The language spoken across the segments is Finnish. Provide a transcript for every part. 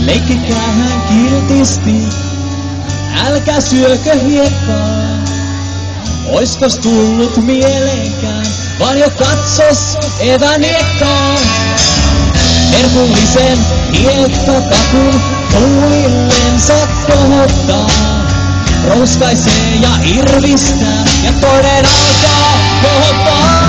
Leikkikäähän kiltisti, älkää syökö hiekkaa. Oiskos tullut mieleenkään, vaan jo katsos eväniekkaa. Herkullisen hiekkakakun tuulillensa kohottaa. Rouskaisee ja irvistää ja toinen alkaa kohottaa.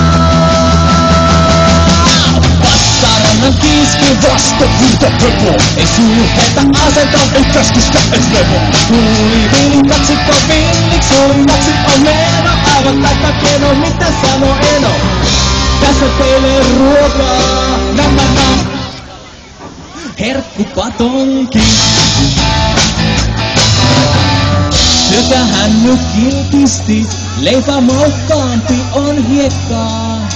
Vastarannan kiiski vastavirta pepo. Ei sulheta asenta, ei käskistä et levo. Tuuli kaksikko villiksi, suunnaksi on meno. Aivan taikka keno, mitä sano eno. Tässä teille ruokaa, nämä herkkupatonki. Syökähän nyt kiltisti, leipä maukkaampi on hiekkaa.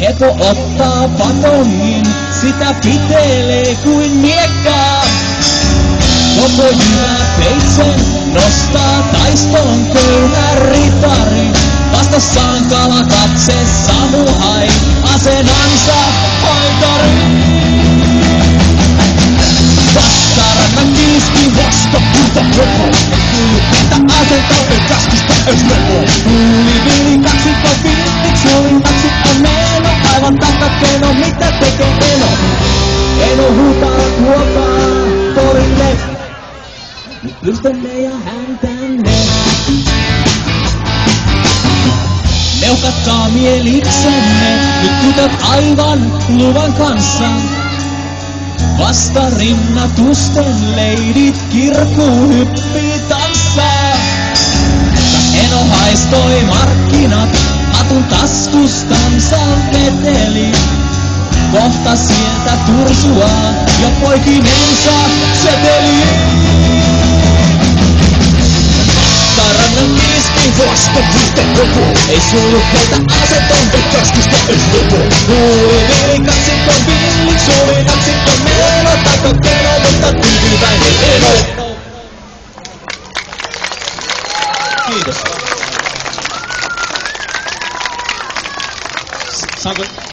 Hepo ottaa patongin, sitä pitelee kuin miekkaa. Koko jyvä peitsen nostaa taiston köyhä ritari. Vastassaan kalakatse samuhai, asenansa hoitari. Vastarannan kiiski vastavirta pepo. Että asenta ei käskistä et levo. Tuuli kaksikko villiksi, suunnaksi on meno. Aivan takakeno, mitä tekee eno? Eno huutaa kuokaa torille. Nyt pystelee ja hän tänne. Meuhkatkaa mieliksenne, nyt tytöt aivan luvan kanssa. Vasta rinnatusten leidit kirkku hyppii tanssaa. Eno haistoi markkinat, hatun taskustansa veteli. Kohta sieltä tursua jo poikinensa seteli. Vastarannan kiiski vastavirta pepo. Ei sulketa aseton, ei käskistä et levo. Tuuli kaksikko villiksi, suunnaksi on meno. Taikka keno, mutta tyytyväinen eno. Kiitos. Saanko